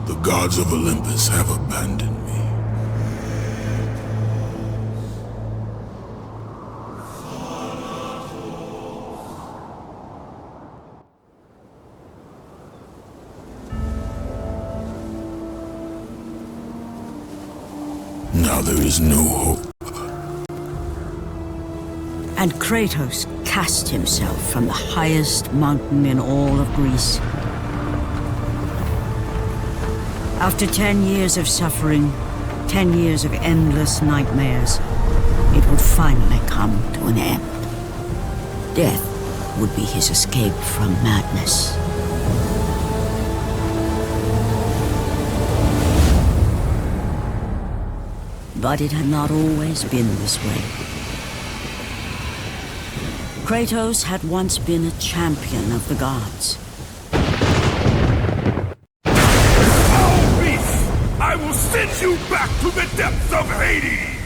The gods of Olympus have abandoned me. Now there is no hope. And Kratos cast himself from the highest mountain in all of Greece. After 10 years of suffering, 10 years of endless nightmares, it would finally come to an end. Death would be his escape from madness. But it had not always been this way. Kratos had once been a champion of the gods. Foul beast! I will send you back to the depths of Hades!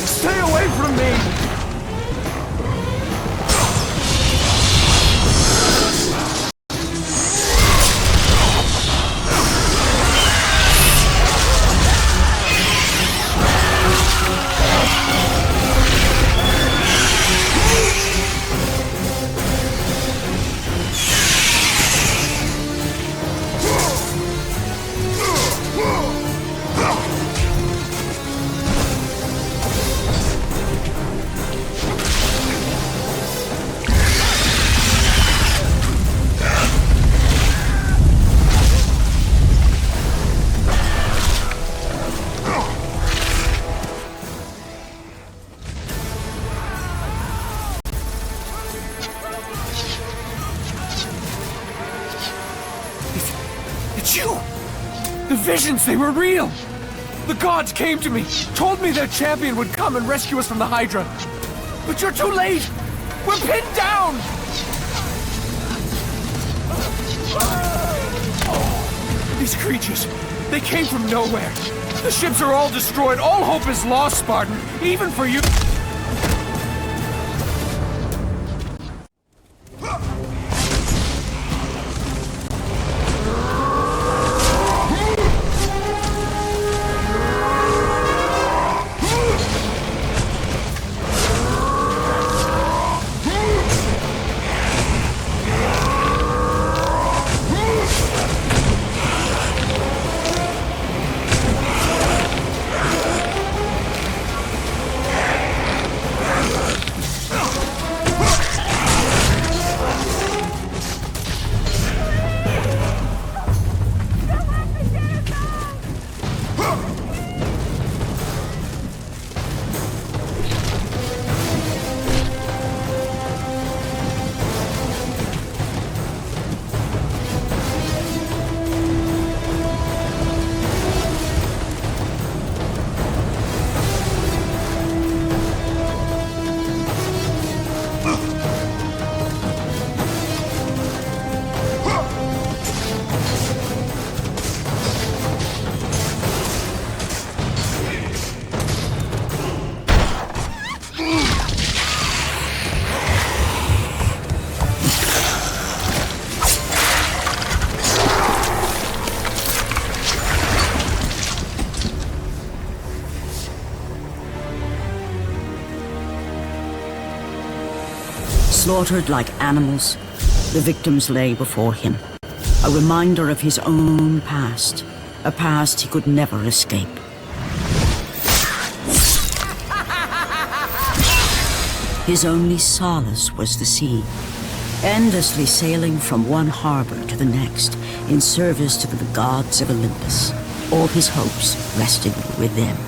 Stay away from me! It's you! The visions, they were real! The gods came to me, told me their champion would come and rescue us from the Hydra. But you're too late! We're pinned down! These creatures, they came from nowhere. The ships are all destroyed, all hope is lost, Spartan, even for you. Slaughtered like animals, the victims lay before him. A reminder of his own past. A past he could never escape. His only solace was the sea, endlessly sailing from one harbor to the next in service to the gods of Olympus. All his hopes rested with them.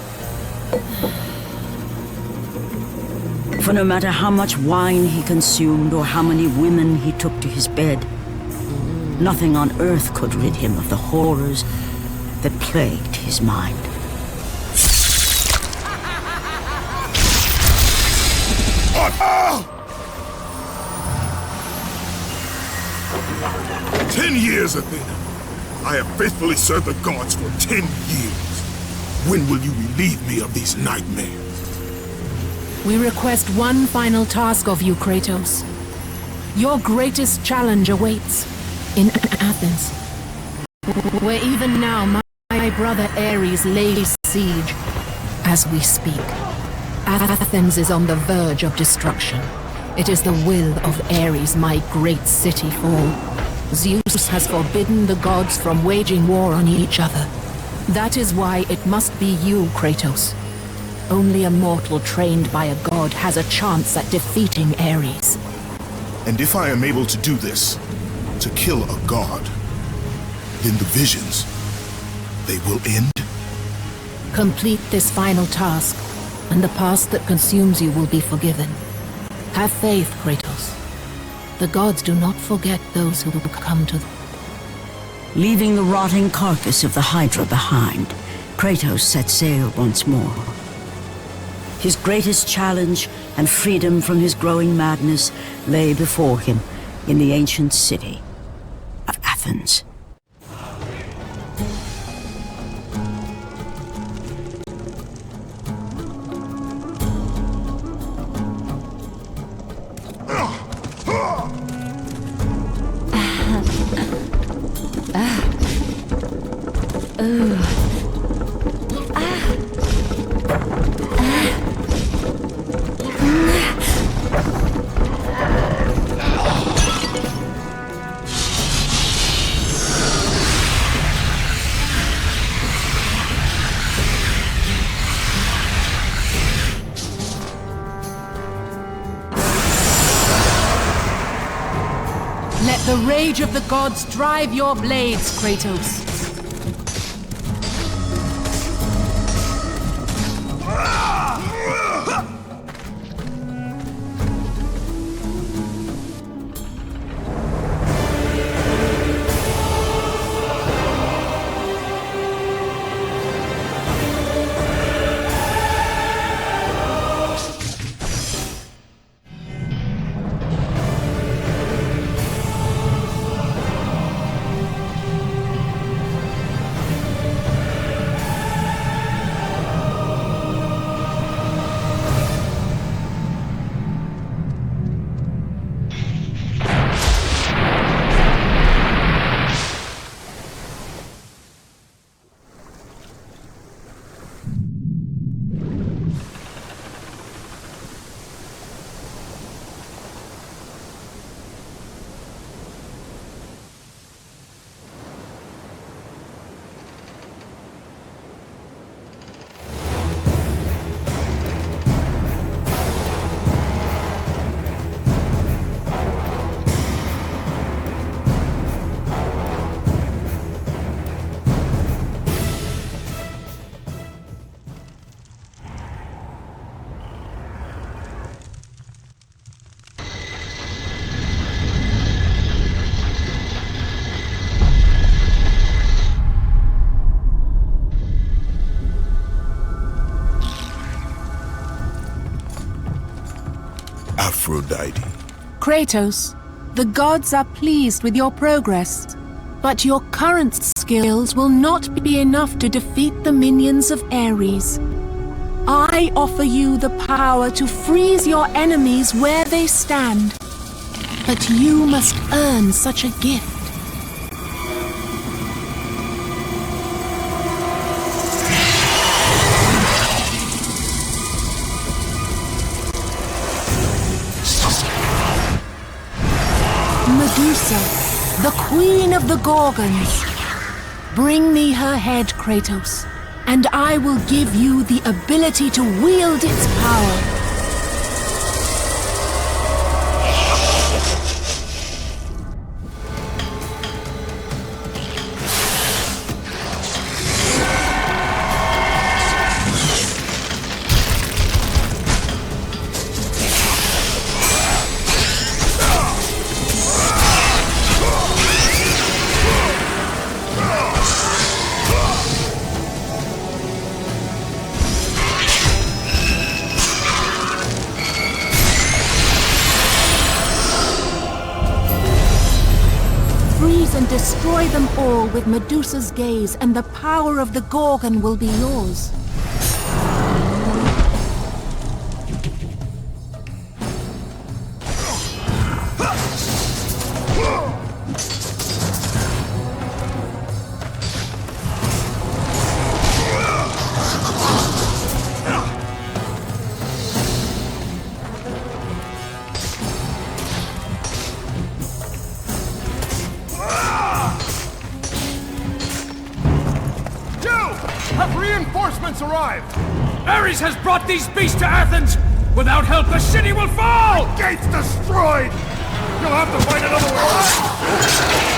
For no matter how much wine he consumed or how many women he took to his bed, nothing on earth could rid him of the horrors that plagued his mind. Oh! 10 years, Athena. I have faithfully served the gods for 10 years. When will you relieve me of these nightmares? We request one final task of you, Kratos. Your greatest challenge awaits in Athens, where even now my brother Ares lays siege as we speak. Athens is on the verge of destruction. It is the will of Ares my great city fall. Zeus has forbidden the gods from waging war on each other. That is why it must be you, Kratos. Only a mortal trained by a god has a chance at defeating Ares. And if I am able to do this, to kill a god, then the visions, they will end? Complete this final task, and the past that consumes you will be forgiven. Have faith, Kratos. The gods do not forget those who come to them. Leaving the rotting carcass of the Hydra behind, Kratos set sail once more. His greatest challenge and freedom from his growing madness lay before him in the ancient city of Athens. Let the rage of the gods drive your blades, Kratos. Aphrodite. Kratos, the gods are pleased with your progress, but your current skills will not be enough to defeat the minions of Ares. I offer you the power to freeze your enemies where they stand, but you must earn such a gift. Medusa, the queen of the Gorgons. Bring me her head, Kratos, and I will give you the ability to wield its power. And destroy them all with Medusa's gaze, and the power of the Gorgon will be yours. Reinforcements arrived! Ares has brought these beasts to Athens! Without help, the city will fall! The gate's destroyed! You'll have to find another way!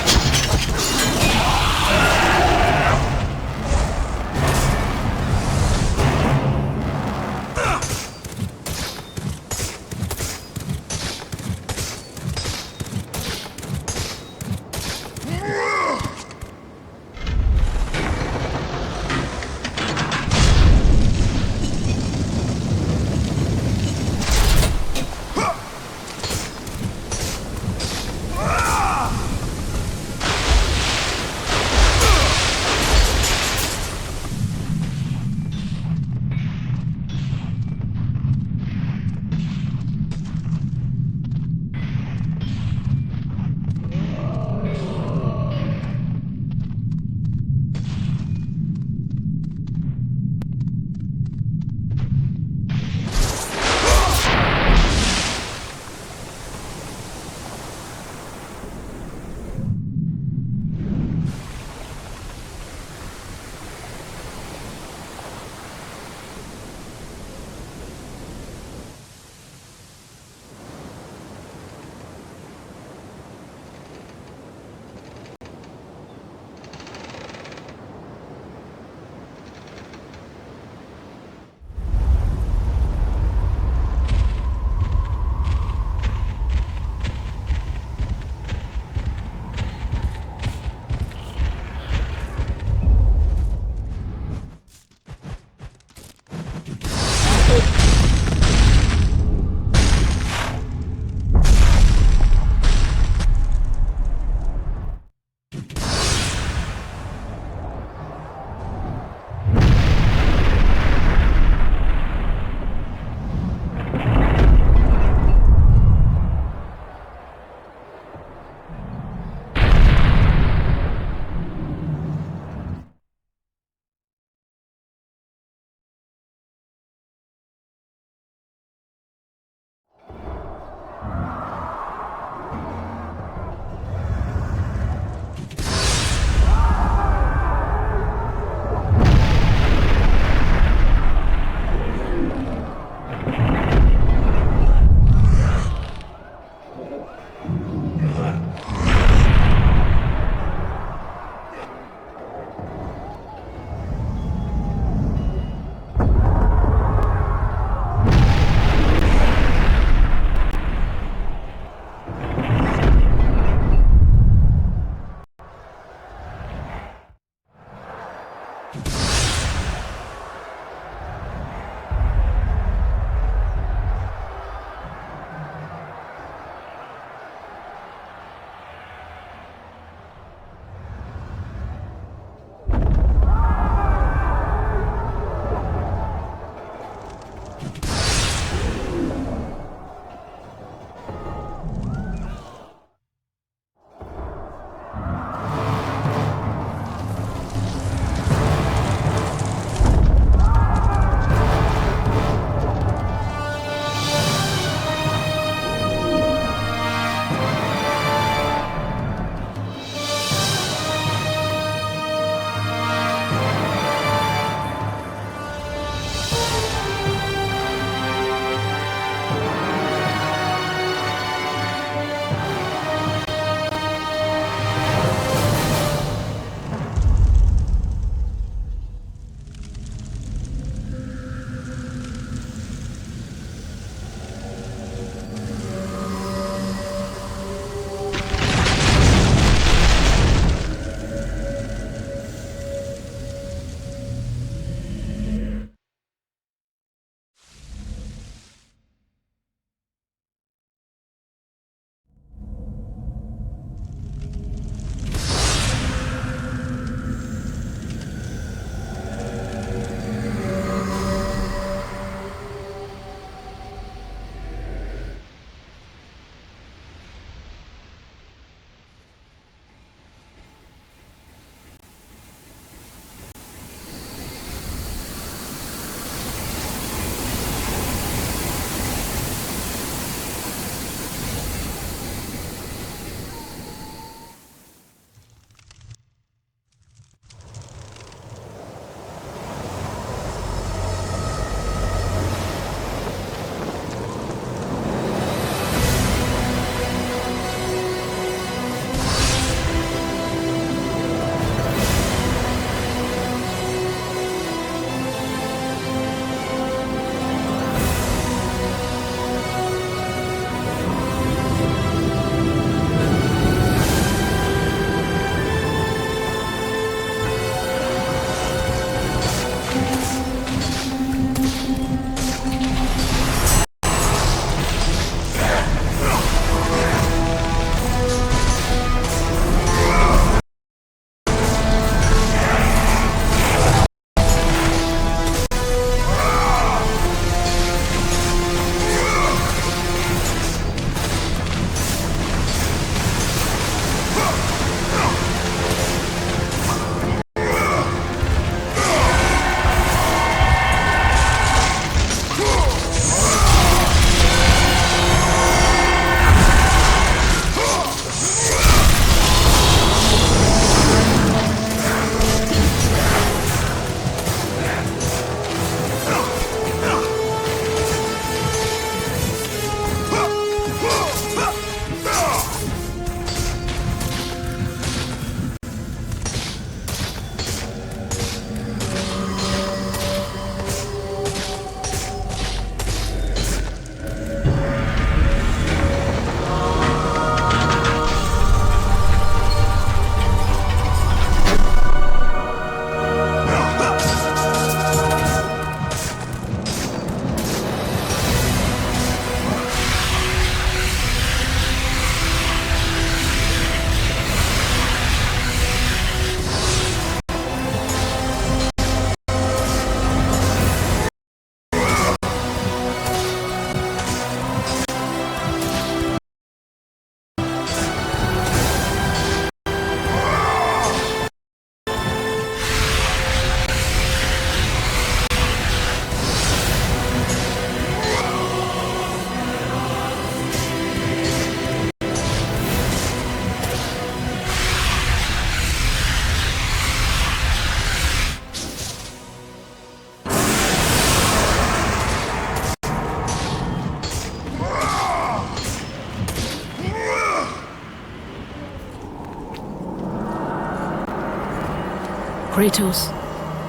Kratos,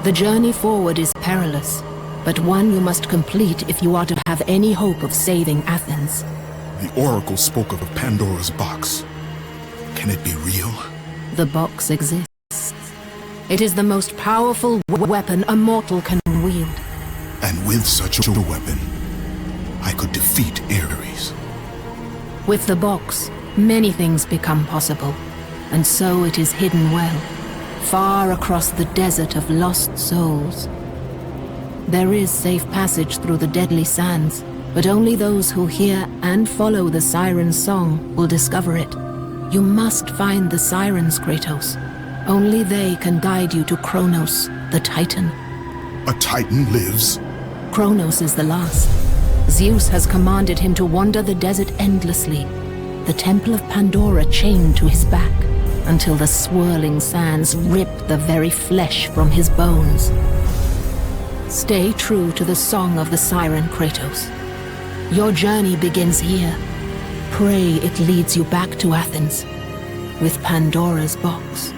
the journey forward is perilous, but one you must complete if you are to have any hope of saving Athens. The Oracle spoke of Pandora's box. Can it be real? The box exists. It is the most powerful weapon a mortal can wield. And with such a weapon, I could defeat Ares. With the box, many things become possible, and so it is hidden well, far across the desert of lost souls. There is safe passage through the deadly sands, but only those who hear and follow the siren's song will discover it. You must find the sirens, Kratos. Only they can guide you to Kronos, the Titan. A Titan lives? Kronos is the last. Zeus has commanded him to wander the desert endlessly, the Temple of Pandora chained to his back, until the swirling sands rip the very flesh from his bones. Stay true to the song of the siren, Kratos. Your journey begins here. Pray it leads you back to Athens, with Pandora's box.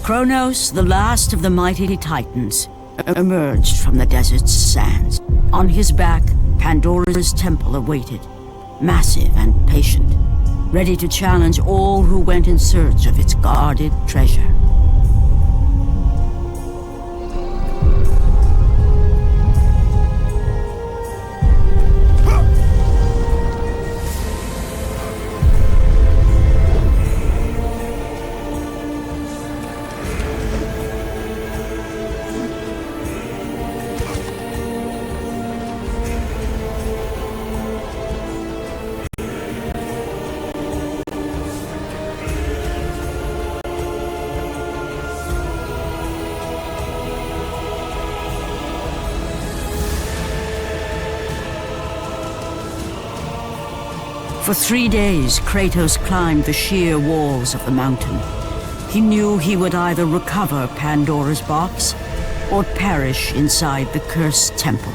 Kronos, the last of the mighty Titans, emerged from the desert's sands. On his back, Pandora's temple awaited, massive and patient, ready to challenge all who went in search of its guarded treasure. For 3 days, Kratos climbed the sheer walls of the mountain. He knew he would either recover Pandora's box or perish inside the cursed temple,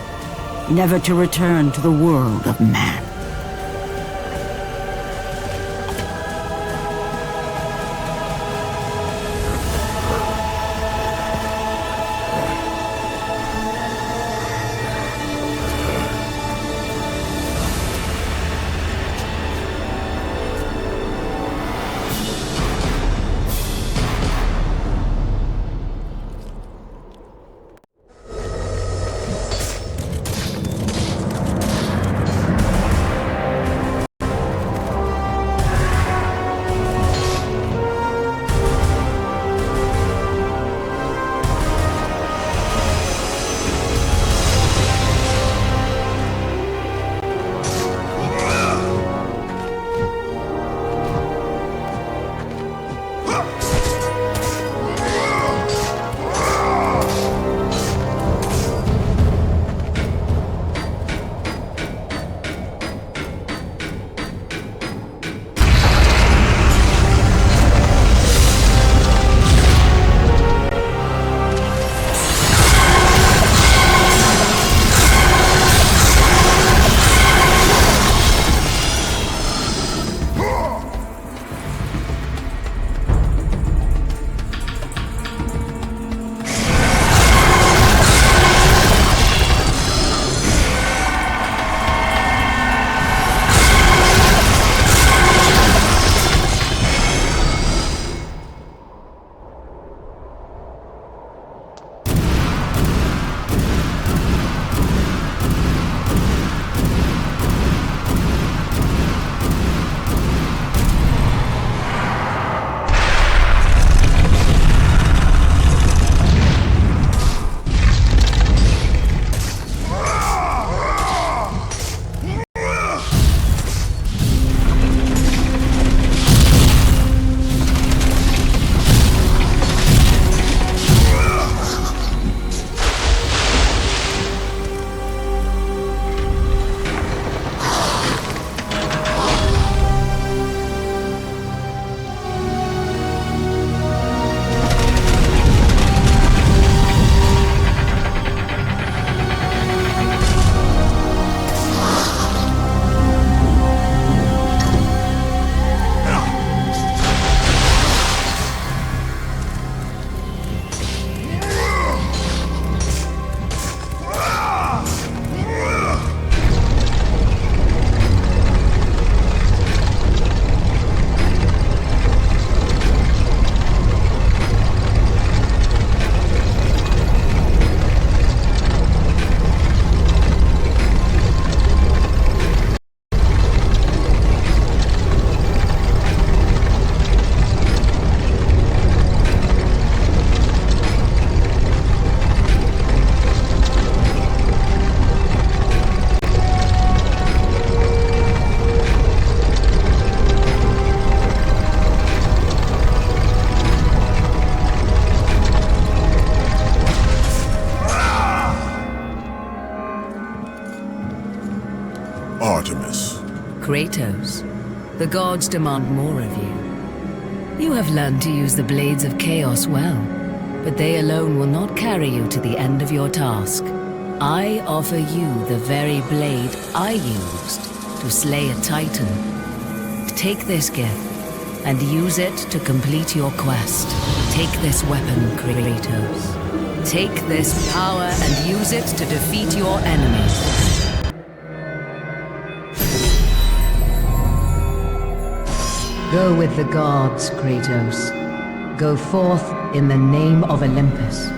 never to return to the world of man. Artemis. Kratos, the gods demand more of you. You have learned to use the blades of chaos well, but they alone will not carry you to the end of your task. I offer you the very blade I used to slay a titan. Take this gift and use it to complete your quest. Take this weapon, Kratos. Take this power and use it to defeat your enemies. Go with the gods, Kratos. Go forth in the name of Olympus.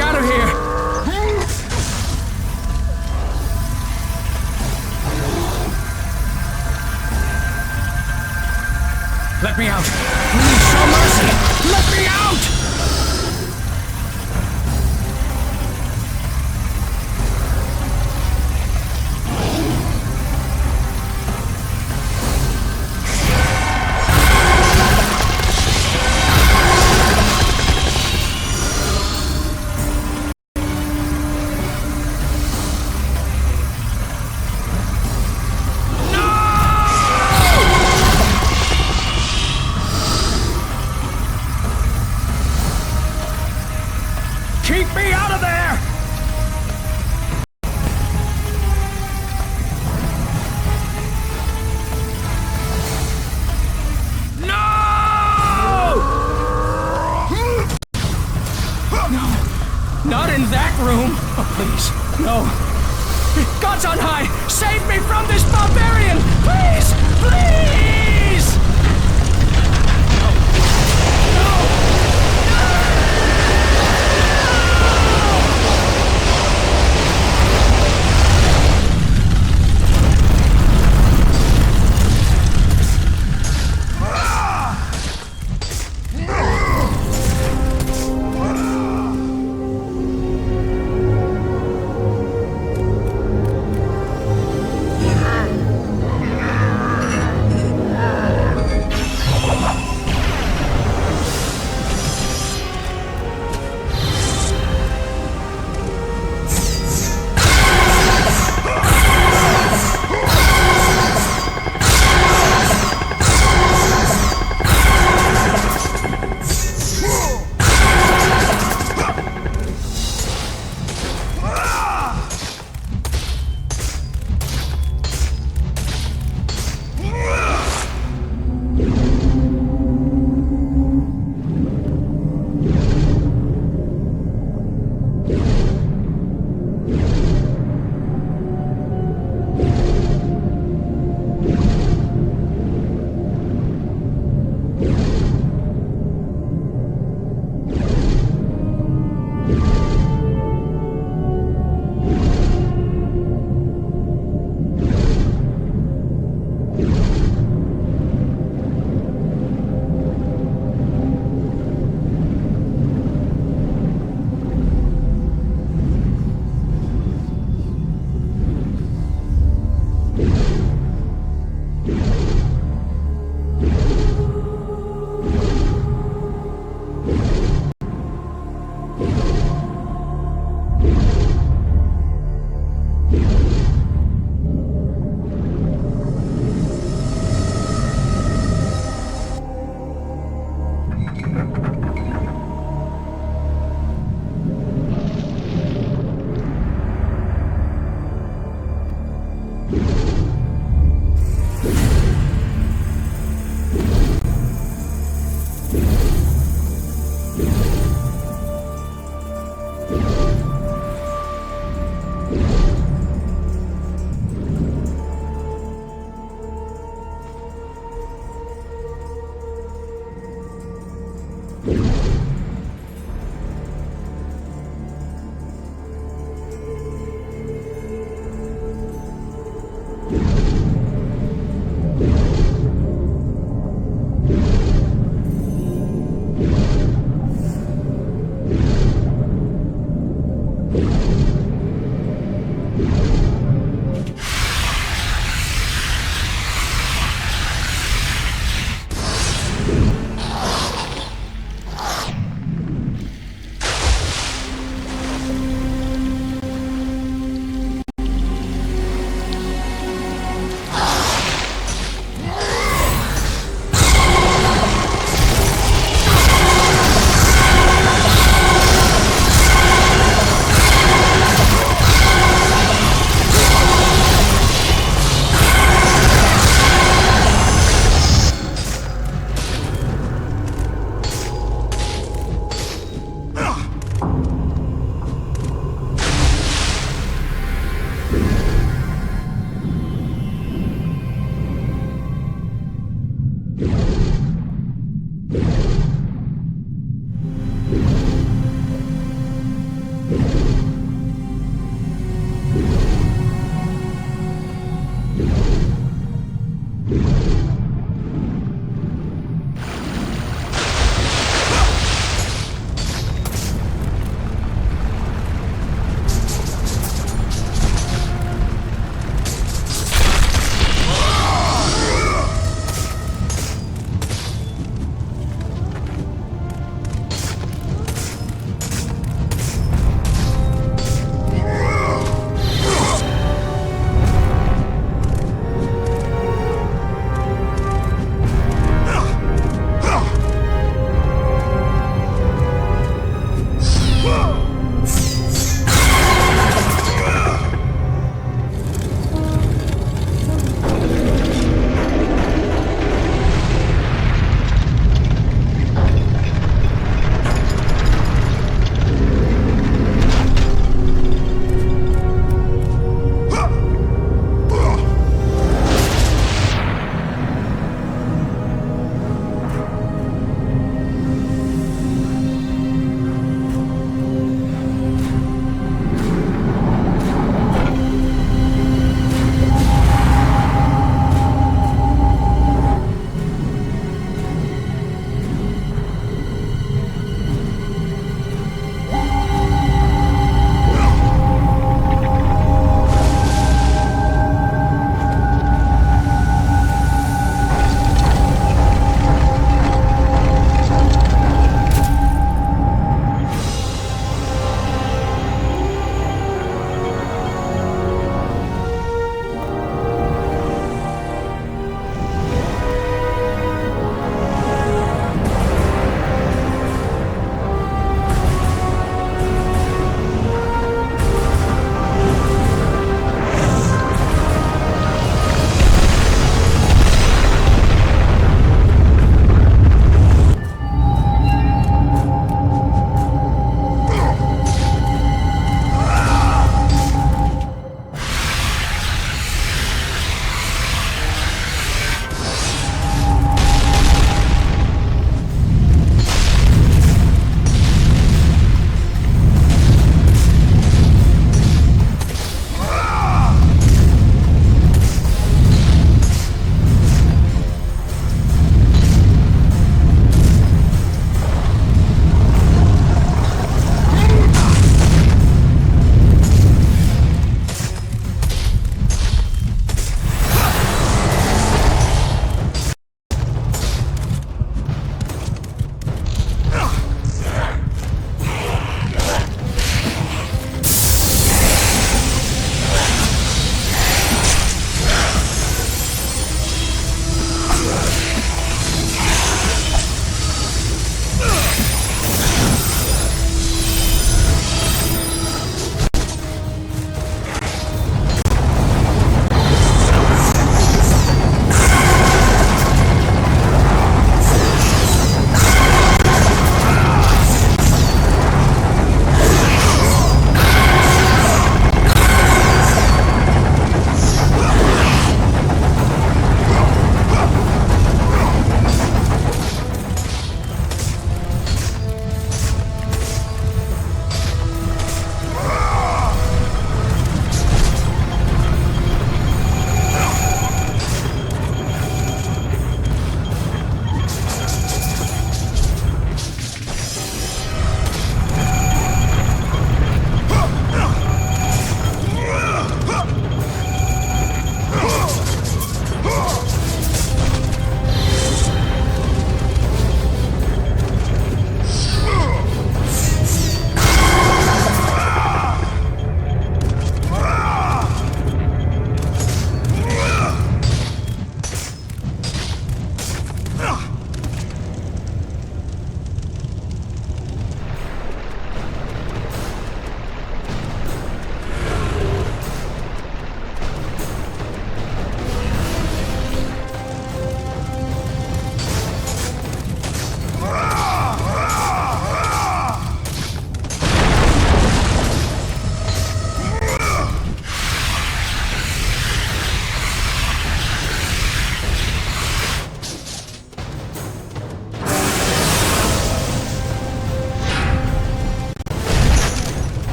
me out of here! Let me out! Please, show mercy! Let me out! Keep me out of there! No! No! Not in that room! Oh, please, no. Gods on high, save me from this barbarian! Please! Please!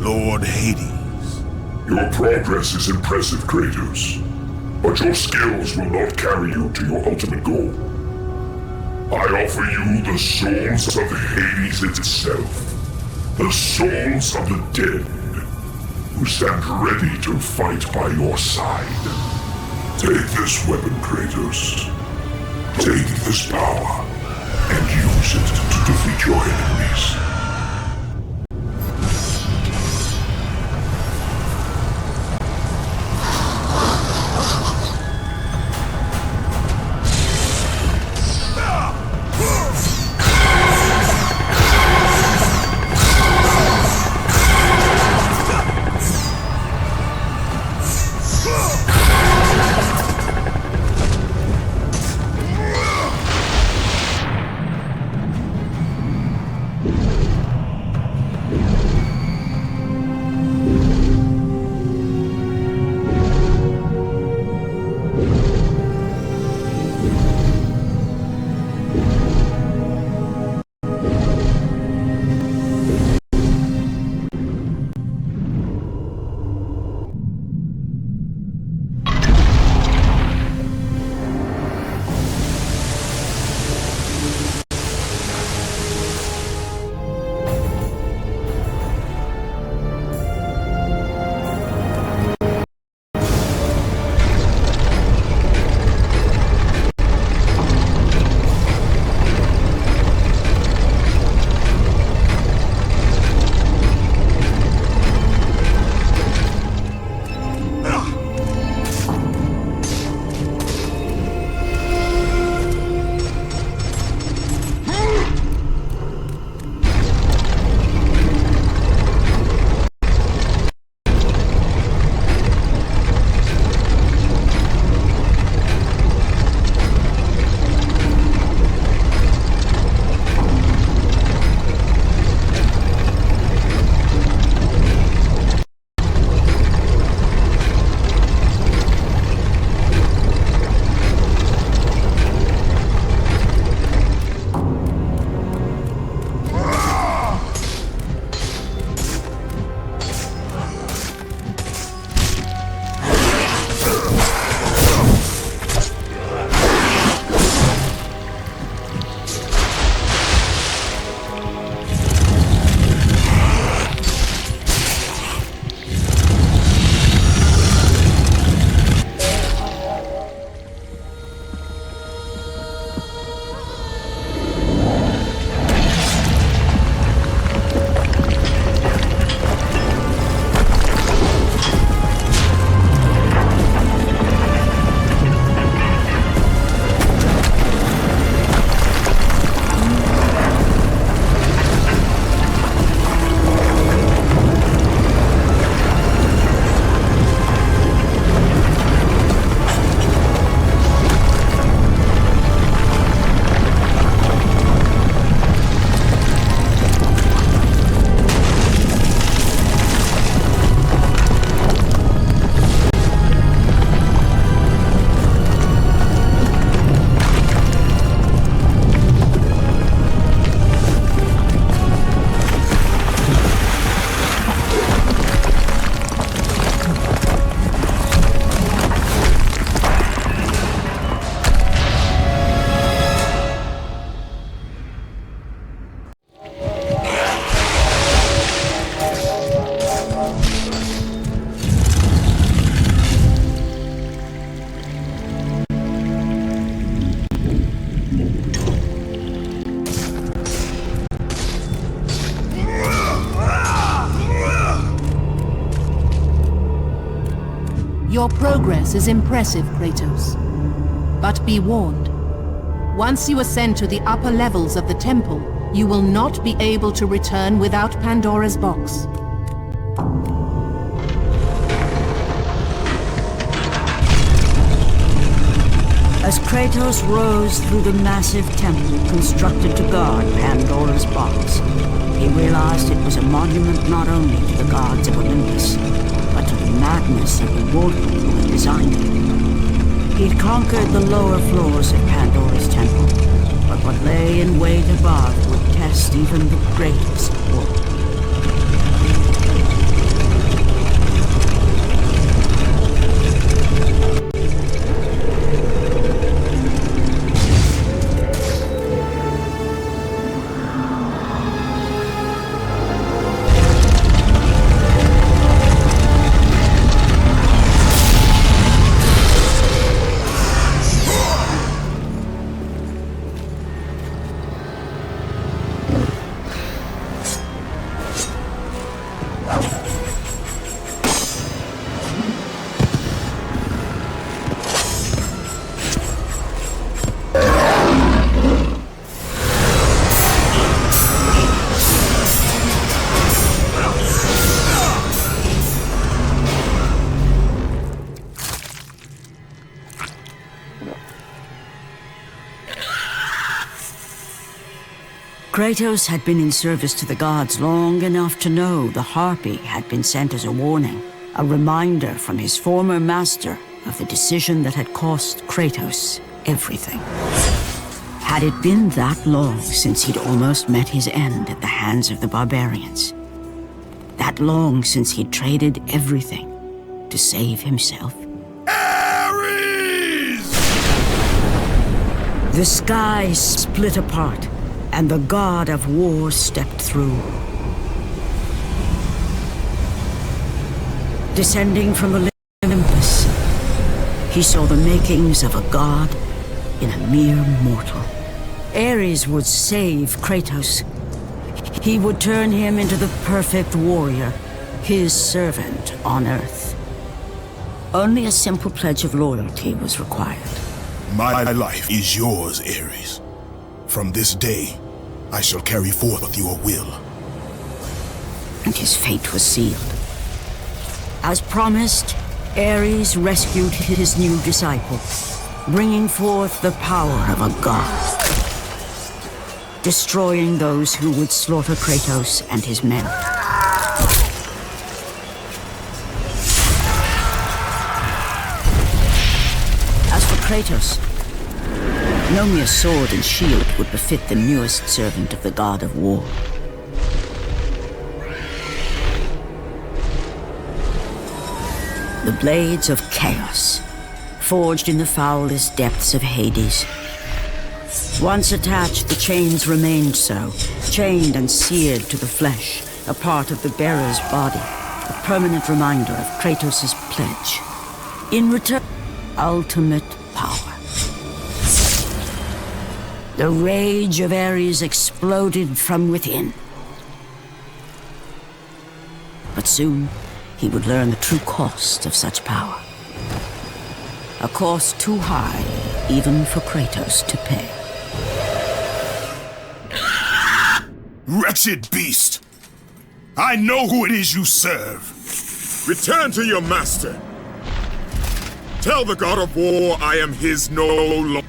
Lord Hades. Your progress is impressive, Kratos. But your skills will not carry you to your ultimate goal. I offer you the souls of Hades itself. The souls of the dead, who stand ready to fight by your side. Take this weapon, Kratos. Take this power, and use it to defeat your enemies. Your progress is impressive, Kratos. But be warned. Once you ascend to the upper levels of the temple, you will not be able to return without Pandora's box. As Kratos rose through the massive temple constructed to guard Pandora's box, he realized it was a monument not only to the gods of Olympus, but to the madness of the warlord who had designed it. He'd conquered the lower floors of Pandora's temple, but what lay in wait above would test even the greatest warlord. Kratos had been in service to the gods long enough to know the Harpy had been sent as a warning, a reminder from his former master of the decision that had cost Kratos everything. Had it been that long since he'd almost met his end at the hands of the barbarians? That long since he'd traded everything to save himself? Ares! The sky split apart, and the god of war stepped through. Descending from the Olympus, he saw the makings of a god in a mere mortal. Ares would save Kratos. He would turn him into the perfect warrior, his servant on Earth. Only a simple pledge of loyalty was required. My life is yours, Ares. From this day, I shall carry forth your will. And his fate was sealed. As promised, Ares rescued his new disciple, bringing forth the power of a god, destroying those who would slaughter Kratos and his men. As for Kratos, no mere sword and shield would befit the newest servant of the god of war. The blades of chaos, forged in the foulest depths of Hades. Once attached, the chains remained so, chained and seared to the flesh, a part of the bearer's body, a permanent reminder of Kratos' pledge. In return, ultimate power. The rage of Ares exploded from within. But soon, he would learn the true cost of such power. A cost too high, even for Kratos to pay. Wretched beast! I know who it is you serve! Return to your master! Tell the god of war I am his no longer.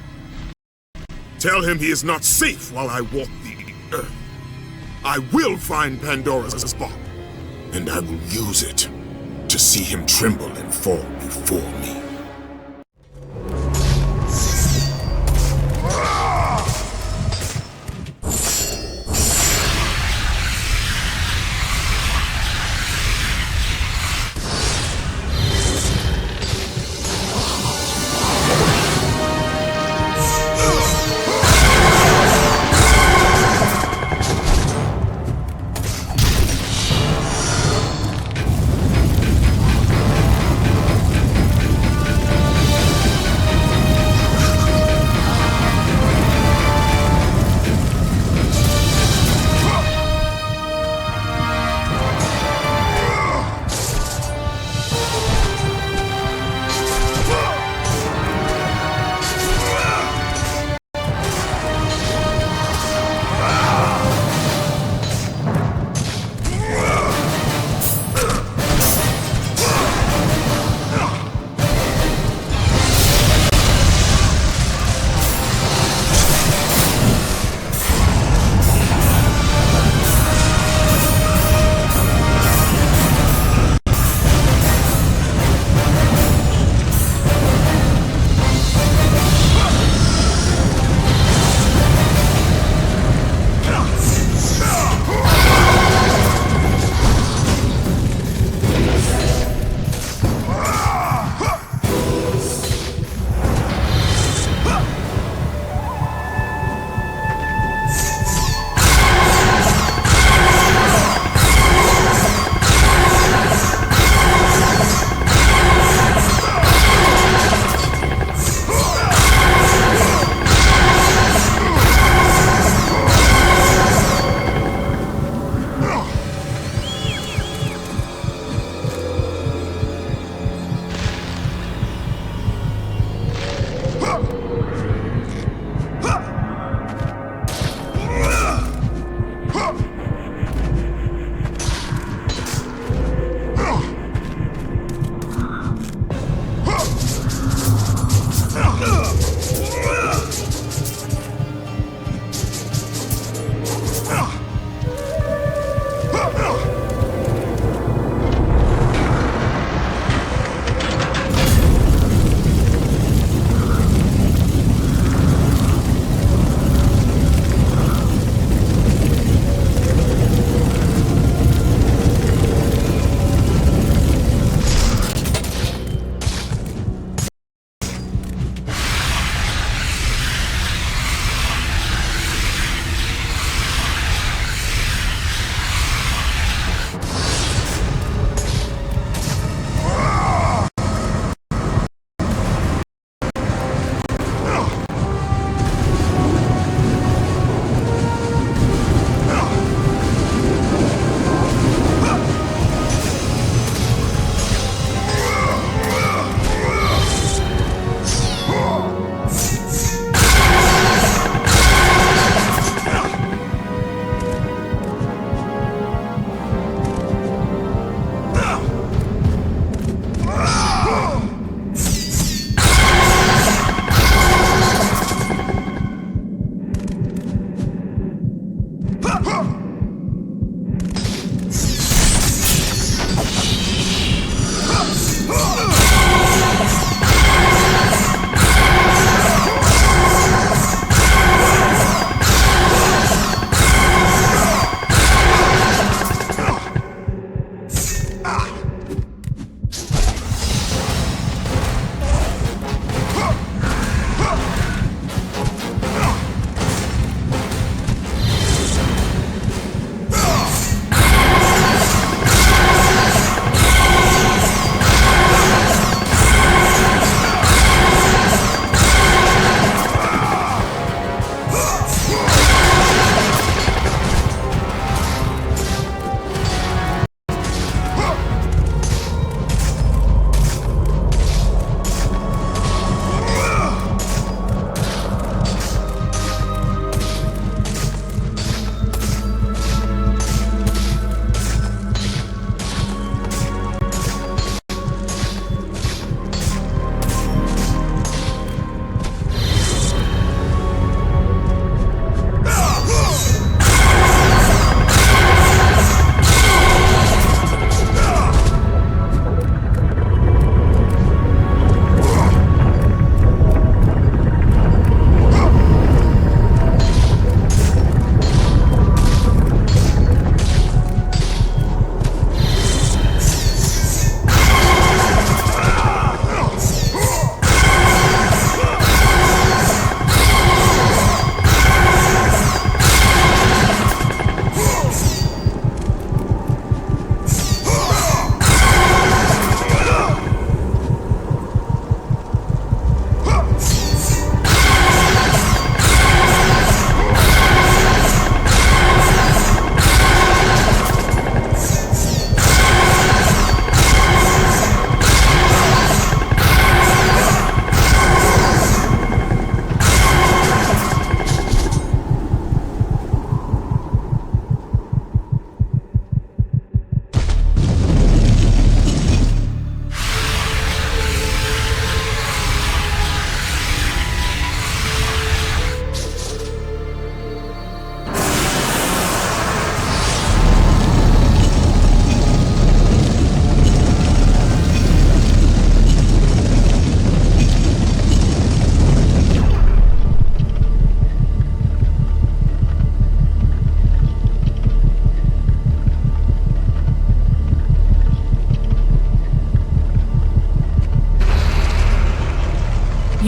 Tell him he is not safe while I walk the earth. I will find Pandora's spot, and I will use it to see him tremble and fall before me.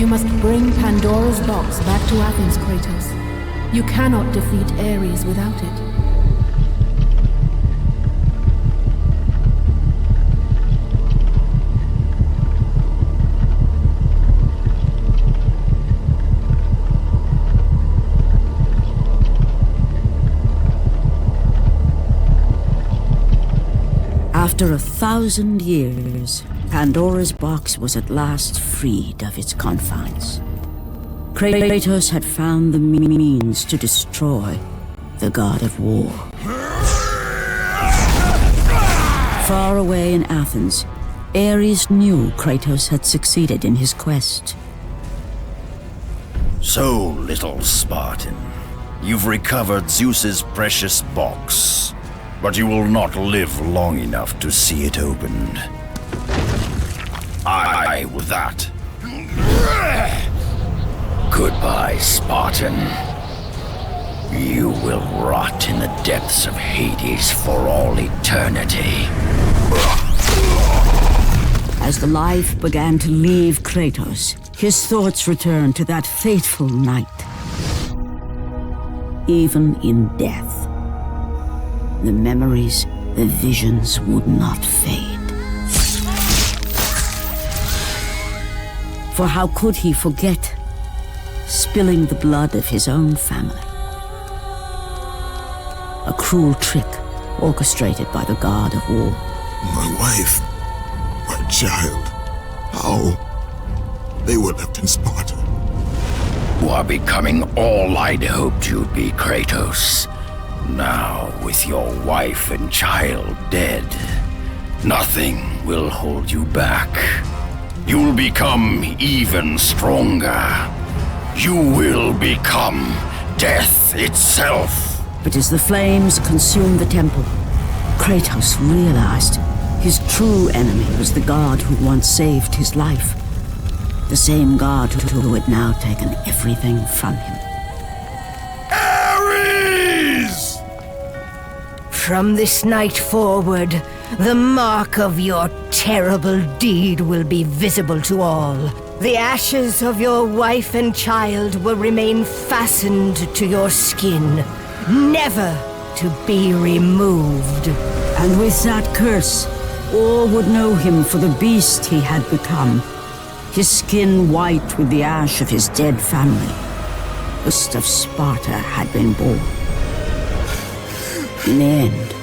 You must bring Pandora's box back to Athens, Kratos. You cannot defeat Ares without it. After 1,000 years, Pandora's box was at last freed of its confines. Kratos had found the means to destroy the god of war. Far away in Athens, Ares knew Kratos had succeeded in his quest. So, little Spartan, you've recovered Zeus's precious box, but you will not live long enough to see it opened. Aye, with that. Goodbye, Spartan. You will rot in the depths of Hades for all eternity. As the life began to leave Kratos, his thoughts returned to that fateful night. Even in death, the memories, the visions would not fade. For how could he forget spilling the blood of his own family? A cruel trick orchestrated by the god of war. My wife, my child, how? They were left in Sparta. You are becoming all I'd hoped you'd be, Kratos. Now, with your wife and child dead, nothing will hold you back. You'll become even stronger. You will become death itself. But as the flames consumed the temple, Kratos realized his true enemy was the god who once saved his life. The same god who had now taken everything from him. Ares! From this night forward, the mark of your terrible deed will be visible to all. The ashes of your wife and child will remain fastened to your skin, never to be removed. And with that curse, all would know him for the beast he had become. His skin white with the ash of his dead family. The ghost of Sparta had been born. In the end,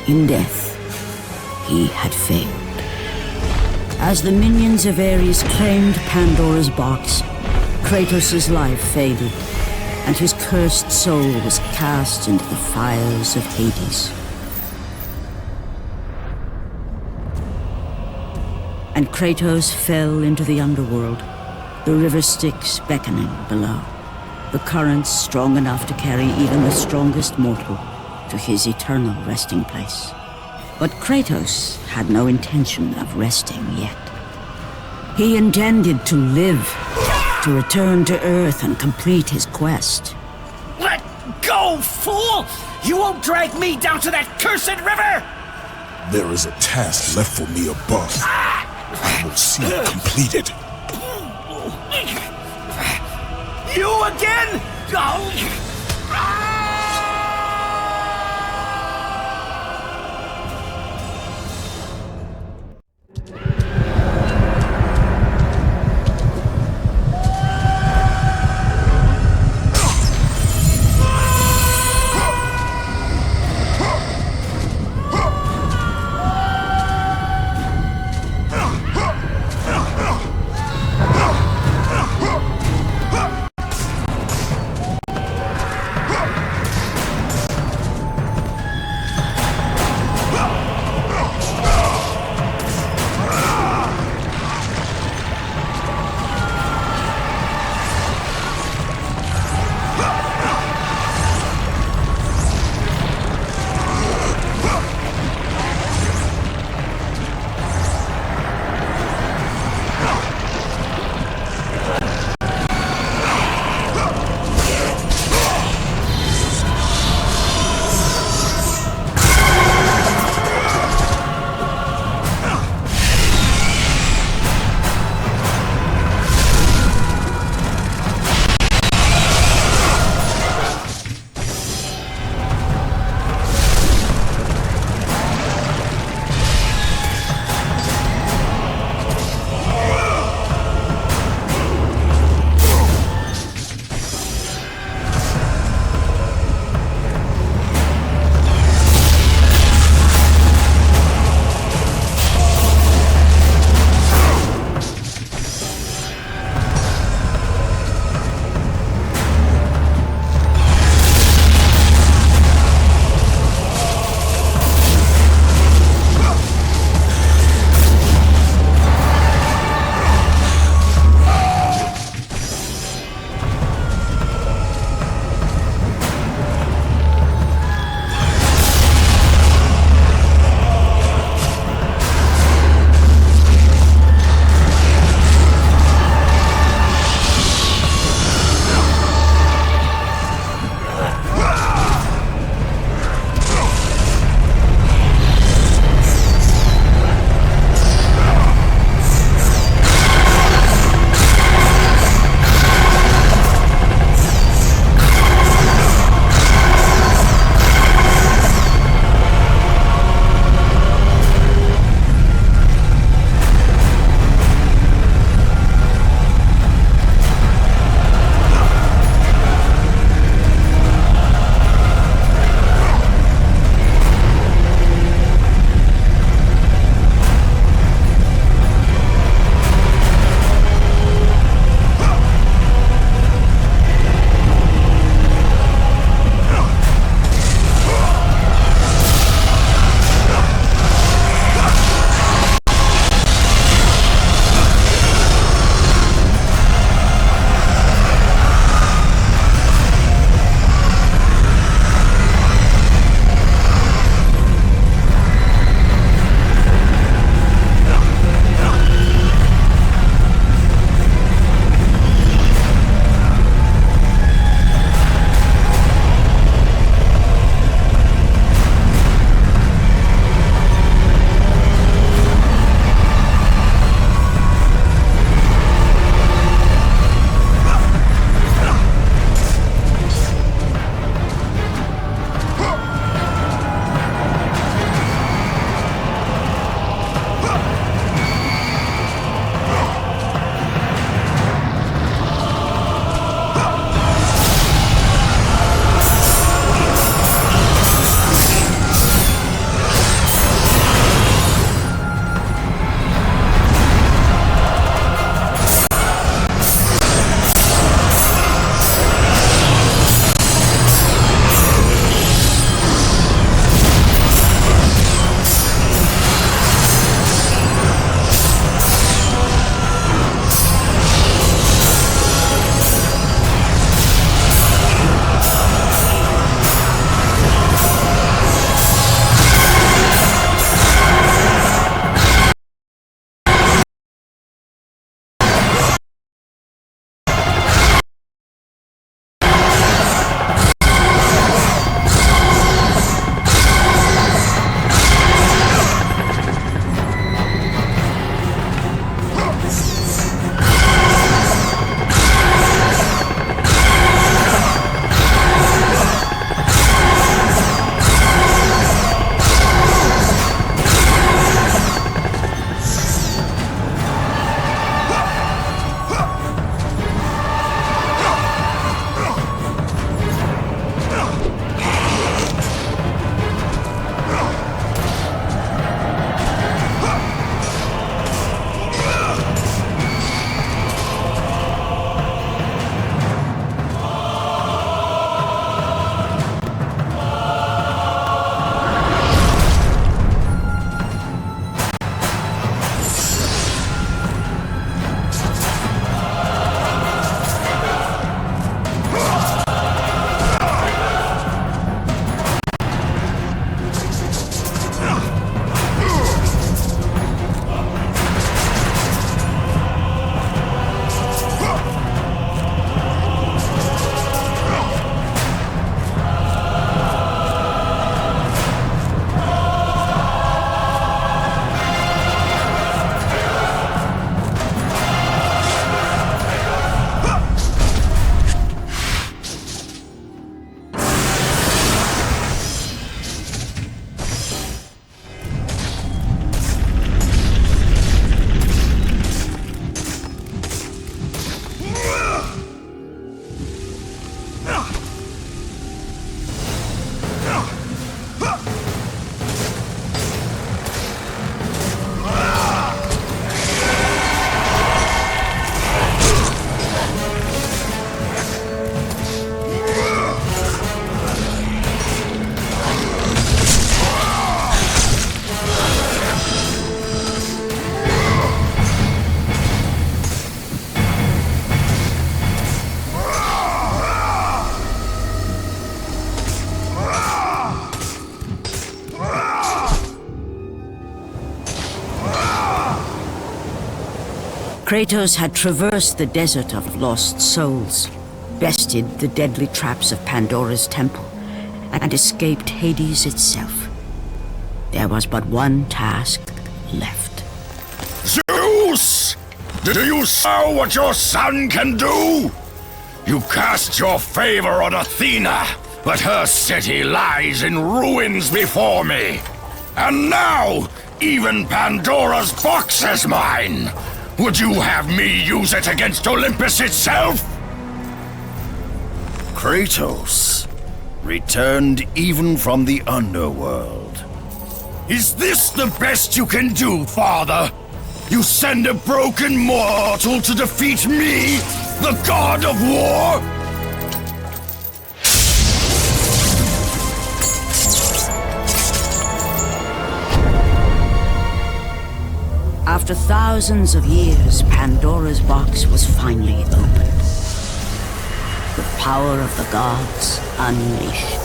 in death, he had failed. As the minions of Ares claimed Pandora's box, Kratos' life faded, and his cursed soul was cast into the fires of Hades. And Kratos fell into the underworld, the river Styx beckoning below, the currents strong enough to carry even the strongest mortal to his eternal resting place. But Kratos had no intention of resting yet. He intended to live, to return to Earth and complete his quest. Let go, fool! You won't drag me down to that cursed river! There is a task left for me above. I will see it completed. You again? Kratos had traversed the desert of lost souls, bested the deadly traps of Pandora's temple, and escaped Hades itself. There was but one task left. Zeus! Do you know what your son can do? You cast your favor on Athena, but her city lies in ruins before me. And now, even Pandora's box is mine! Would you have me use it against Olympus itself? Kratos, returned even from the underworld. Is this the best you can do, father? You send a broken mortal to defeat me, the god of war? After thousands of years, Pandora's box was finally opened. The power of the gods unleashed.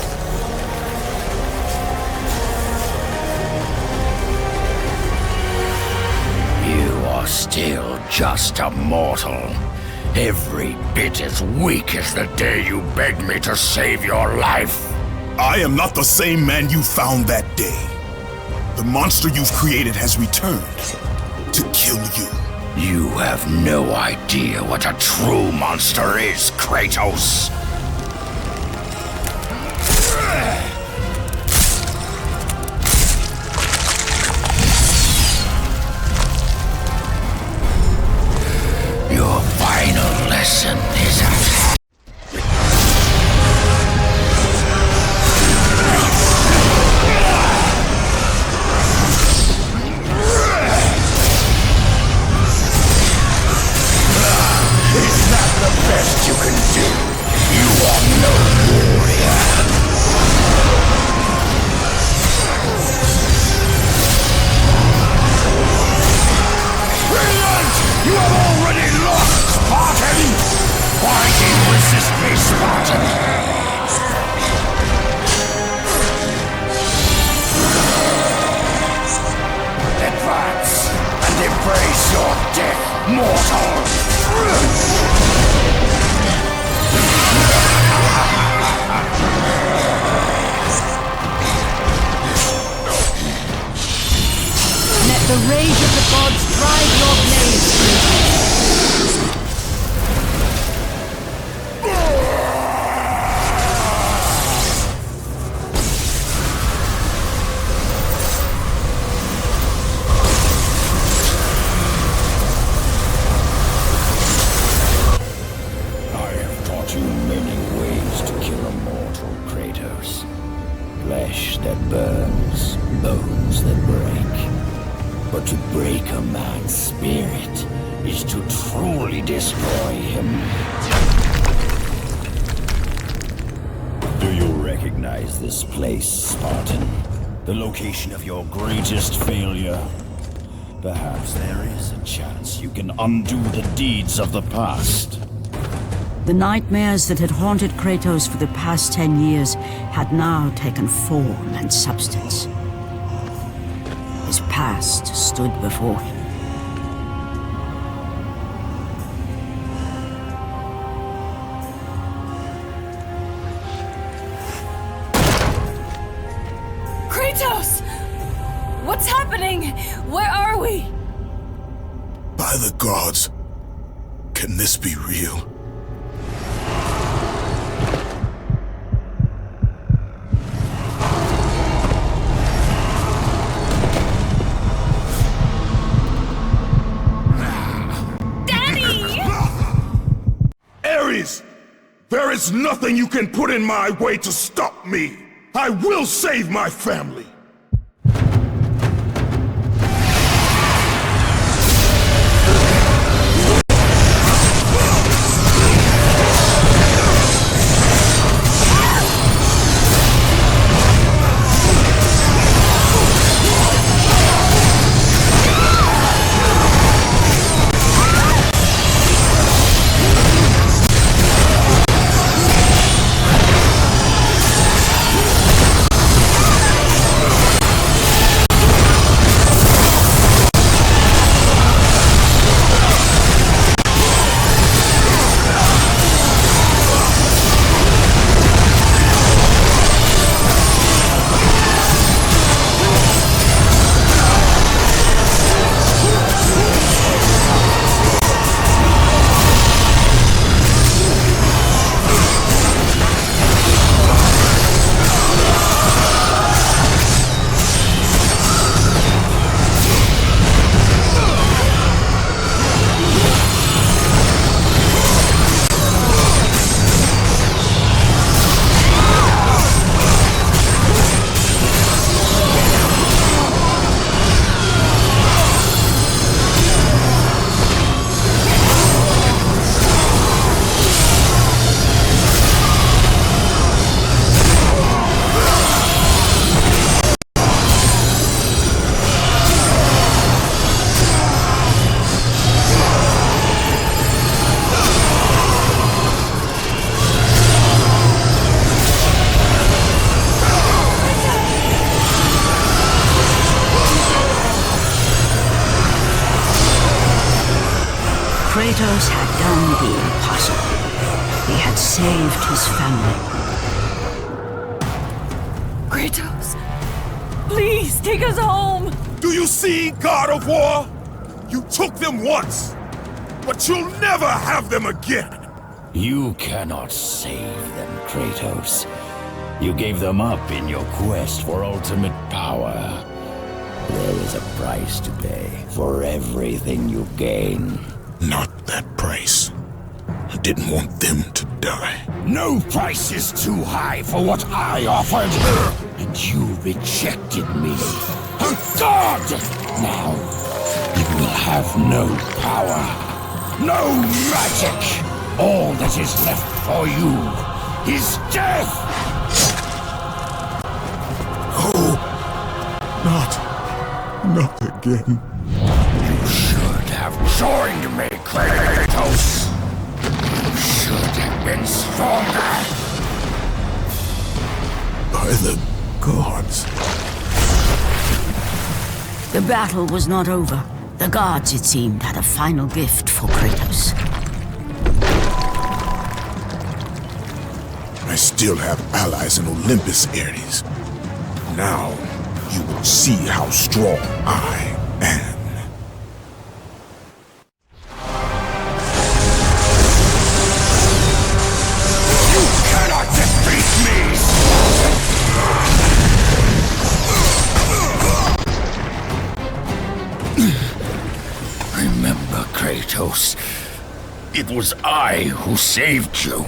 You are still just a mortal. Every bit as weak as the day you begged me to save your life. I am not the same man you found that day. The monster you've created has returned to kill you. You have no idea what a true monster is, Kratos. Your final lesson is at hand. Is that the best you can do? You are no warrior. Brilliant! You have already lost, Spartan! Why do you resist me, Spartan? Advance and embrace your death, mortal! Let the rage of the gods drive your blades, Kratos. I have taught you many ways to kill a mortal, Kratos. Flesh that burns, bones that break. But to break a man's spirit is to truly destroy him. Do you recognize this place, Spartan? The location of your greatest failure? Perhaps there is a chance you can undo the deeds of the past. The nightmares that had haunted Kratos for the past 10 years had now taken form and substance. His past stood before him. Kratos! What's happening? Where are we? By the gods, can this be real? There is nothing you can put in my way to stop me! I will save my family! Kratos had done the impossible. He had saved his family. Kratos, please take us home. Do you see, God of War? You took them once, but you'll never have them again. You cannot save them, Kratos. You gave them up in your quest for ultimate power. There is a price to pay for everything you gain. Not that price. I didn't want them to die. No price is too high for what I offered. And you rejected me. A god! Now, you will have no power. No magic. All that is left for you is death! Oh, not again. You should have joined me, Kratos. You should have been stronger. By the gods. The battle was not over. The gods, it seemed, had a final gift for Kratos. I still have allies in Olympus, Ares. Now, you will see how strong I am. You cannot defeat me! Remember, Kratos, it was I who saved you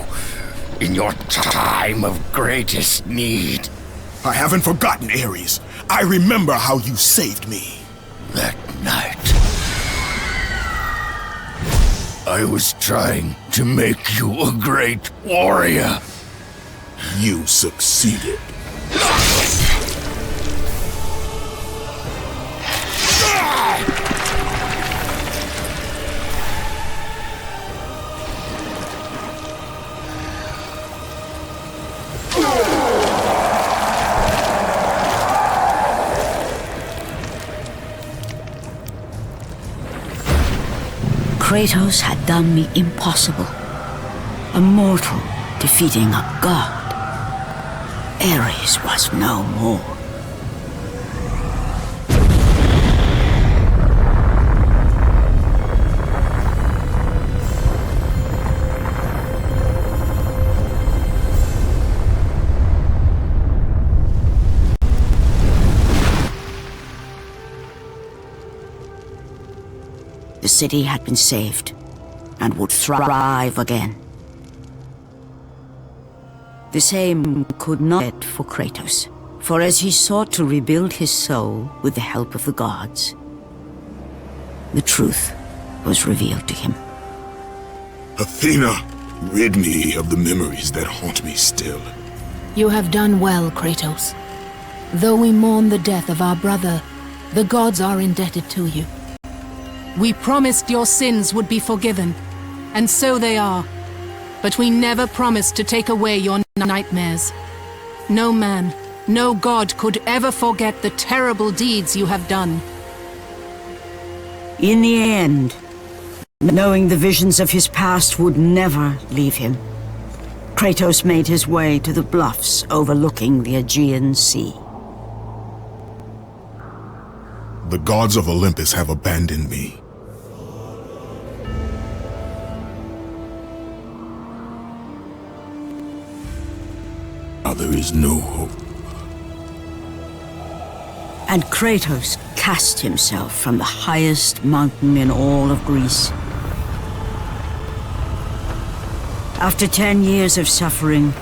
in your time of greatest need. I haven't forgotten, Ares. I remember how you saved me. That night, I was trying to make you a great warrior. You succeeded. Kratos had done the impossible. A mortal defeating a god. Ares was no more. The city had been saved and would thrive again. The same could not be for Kratos, for as he sought to rebuild his soul with the help of the gods, the truth was revealed to him. Athena, rid me of the memories that haunt me still. You have done well, Kratos. Though we mourn the death of our brother, the gods are indebted to you. We promised your sins would be forgiven, and so they are. But we never promised to take away your nightmares. No man, no god could ever forget the terrible deeds you have done. In the end, knowing the visions of his past would never leave him, Kratos made his way to the bluffs overlooking the Aegean Sea. The gods of Olympus have abandoned me. Now there is no hope. And Kratos cast himself from the highest mountain in all of Greece. After 10 years of suffering,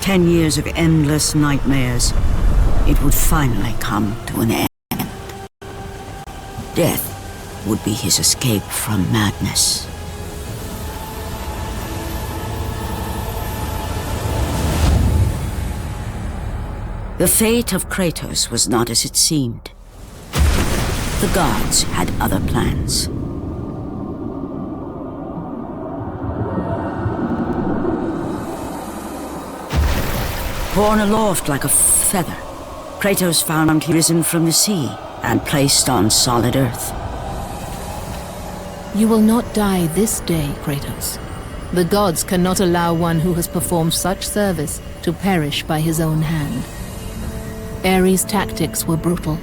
10 years of endless nightmares, it would finally come to an end. Death would be his escape from madness. The fate of Kratos was not as it seemed. The gods had other plans. Borne aloft like a feather, Kratos found he risen from the sea and placed on solid earth. You will not die this day, Kratos. The gods cannot allow one who has performed such service to perish by his own hand. Ares' tactics were brutal.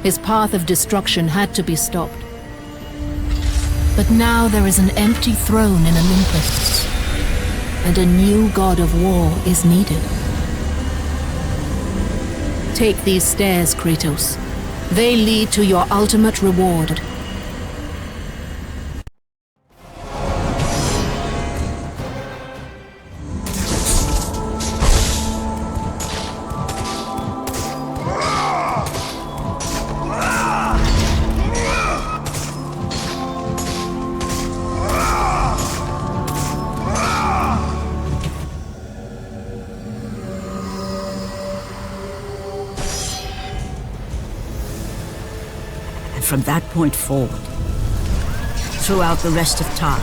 His path of destruction had to be stopped. But now there is an empty throne in Olympus, and a new god of war is needed. Take these stairs, Kratos. They lead to your ultimate reward. From that point forward, throughout the rest of time,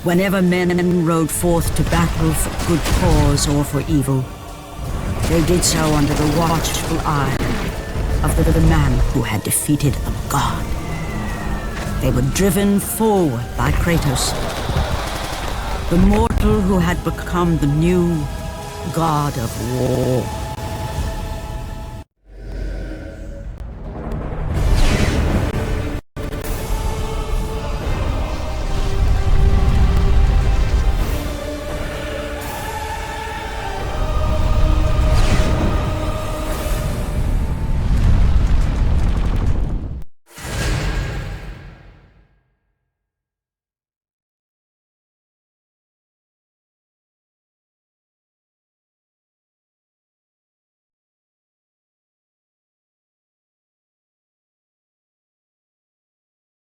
whenever men rode forth to battle for good cause or for evil, they did so under the watchful eye of the man who had defeated a god. They were driven forward by Kratos, the mortal who had become the new god of war.